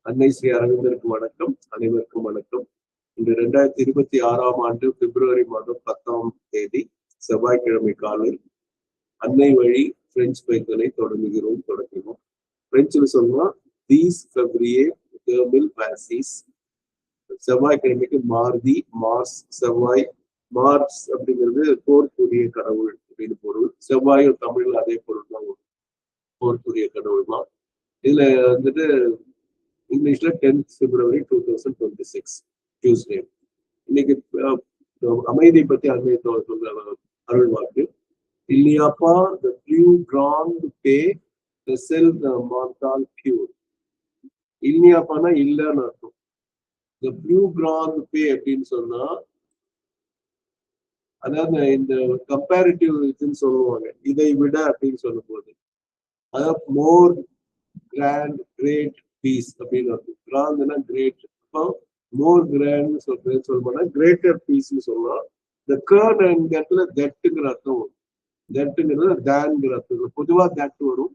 அன்னை ஸ்ரீ அரவிந்தருக்கு வணக்கம். அனைவருக்கும் வணக்கம். இன்று 2026ஆம் ஆண்டு பிப்ரவரி மாதம் 10ஆம் தேதி செவ்வாய்க்கிழமை காலை அன்னை வழி பிரெஞ்சு பயிர்களை தொடங்கினோம். பிரெஞ்சுல சொன்னா தீஸ் ஃபெவ்ரியே டெர்மில் வாசிஸ். செவ்வாய்க்கிழமைக்கு மார்தி, மார்ஸ், செவ்வாய். மார்ஸ் அப்படிங்கிறது போர்க்குரிய கடவுள் அப்படின்னு பொருள். செவ்வாயும் தமிழ்ல அதே பொருள் தான், போர்க்குரிய கடவுள் தான். இதுல வந்துட்டு இங்கிலீஷ்ல 10th February 2026 டியூஸ்டே. இன்னைக்கு அமைதியை பத்தி அன்னை சொல்ற அருள் வாக்கு. இல்லையாப்பா the plus grand paix the self the mental pure. இல்லையாப்பானா இல்லன்னு அர்த்தம். the plus grand paix அப்படின்னு சொன்னா, அதாவது இந்த கம்பேரிட்டிவ் இதுன்னு சொல்லுவாங்க, இதை விட அப்படின்னு சொல்லும் போது, அதாவது மோர் கிராண்ட் கிரேட் பீஸ் அப்படின்னு அர்த்தம். கிராண்ட்னா கிரேட், மோர் கிராண்ட் சொல்றேன்னு கிரேட்டர் பீஸ்ன்னு சொல்லலாம். இந்த கேர்ன் இந்த இடத்துல தட்டுங்கிற அர்த்தம் வரும். தட்டுங்கிறது தேன்ங்கிற அர்த்தம். பொதுவா தட்டு வரும்,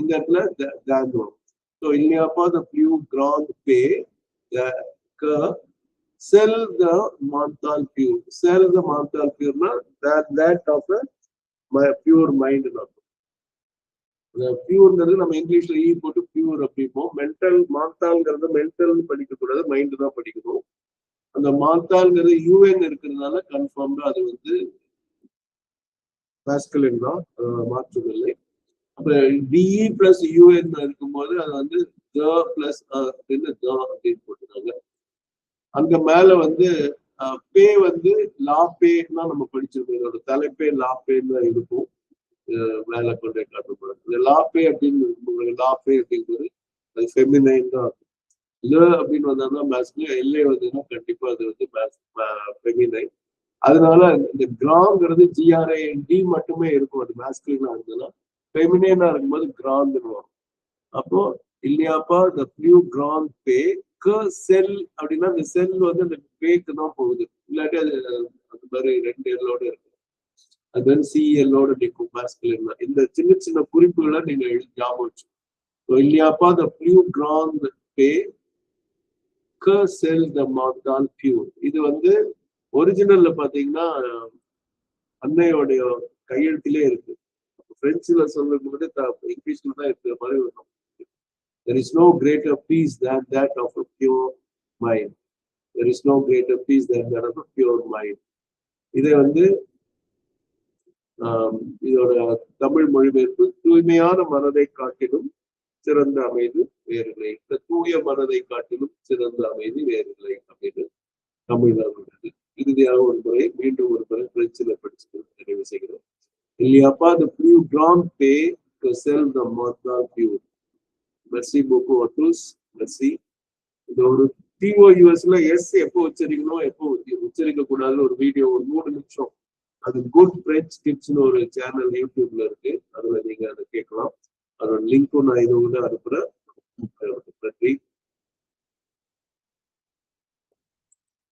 இந்த இடத்துல தேன் வரும். ஸோ இல்லையாப்பா the pure grand pay sell the menthol pure. Sell the menthol பியூர்னா that of a pure mind அர்த்தம். பியூர்ங்கிறது நம்ம இங்கிலீஷ்ல ஈ போட்டு பியூர் அப்படிப்போம். மென்டல் மாந்தால்ங்கிறது மென்டல் படிக்க கூடாது, மைண்ட் தான் படிக்கணும். அந்த மாந்தால்ங்கிறது யூஎன் இருக்கிறதுனால கன்ஃபார்ம்டா அது வந்து மாஸ்குலின் தான், மாற்றமில்லை. அப்புறம் டிஇ பிளஸ் யூஎன் இருக்கும்போது அது வந்து த பிளஸ் அப்படின்னு போட்டுருக்காங்க. அங்க மேல வந்து பே வந்து லா பேன்னா நம்ம படிச்சிருக்கோம். இதோட தலைப்பே லா பேன்னு தான் இருக்கும். மேல கொண்டே காட்டப்படும். இந்த லாபே அப்படின்னு லாபே அப்படிங்கிறது அது ஃபெமினைன் தான். ல அப்படின்னு வந்தாங்கன்னா மேஸ்குலின், எல்ஏ வந்ததுன்னா கண்டிப்பா அது வந்து ஃபெமினைன். அதனால இந்த கிராங்கிறது GRAND மட்டுமே இருக்கும். அது மேஸ்குலினா இருந்ததுன்னா, ஃபெமினைனா இருக்கும்போது கிராண்ட் வரும். அப்போ இல்லையாப்பா த பியூ கிராண்ட் பே செல் அப்படின்னா இந்த செல் வந்து அந்த பேக்கு தான் போகுது. இல்லாட்டி அது அந்த மாதிரி 2 எல்லோட இருக்கு. அது சிஎல்லோட நிற்கும் மாஸ்குலின். இந்த சின்ன சின்ன குறிப்புகளை நீங்க ஞாபகம் வச்சு. இல்லையாப்பா the pure grand pay sell the menthol pure. இது வந்து ஒரிஜினல்ல பாத்தீங்கன்னா அன்னையோடைய கையெழுத்திலே இருக்கு. பிரெஞ்சுல சொல்லும் போது இங்கிலீஷ்ல தான் இருக்கிற மாதிரி வரும். There is no greater peace than that of a pure mind. There is no greater peace than that of a pure mind. இதை வந்து இதோட தமிழ் மொழிபெயர்ப்பு, தூய்மையான மனதை காட்டிலும் சிறந்த அமைதி வேறில்லை. இந்த தூய மனதை காட்டிலும் சிறந்த அமைதி வேறில்லை அப்படின்னு தமிழ்ல உள்ளது. இறுதியாக ஒரு முறை மீண்டும் ஒரு முறை பிரெஞ்சுல படிச்சு நிறைவு செய்கிறோம். இல்லையாப்பா the plus grand paix que celle de mental pure. Merci beaucoup à tous. Merci. இந்த ஒரு TOUSல எஸ் எப்போ உச்சரிக்கணும் எப்போ உச்சரிக்க கூடாதுன்னு ஒரு வீடியோ, ஒரு 3 நிமிஷம், அது குட் பிரெஞ்ச் டிப்ஸ்னு ஒரு சேனல் யூடியூப்ல இருக்கு. அதுல நீங்க அதை கேட்கலாம். அதோட லிங்க்கும் நான் இது கூட அனுப்புறேன்.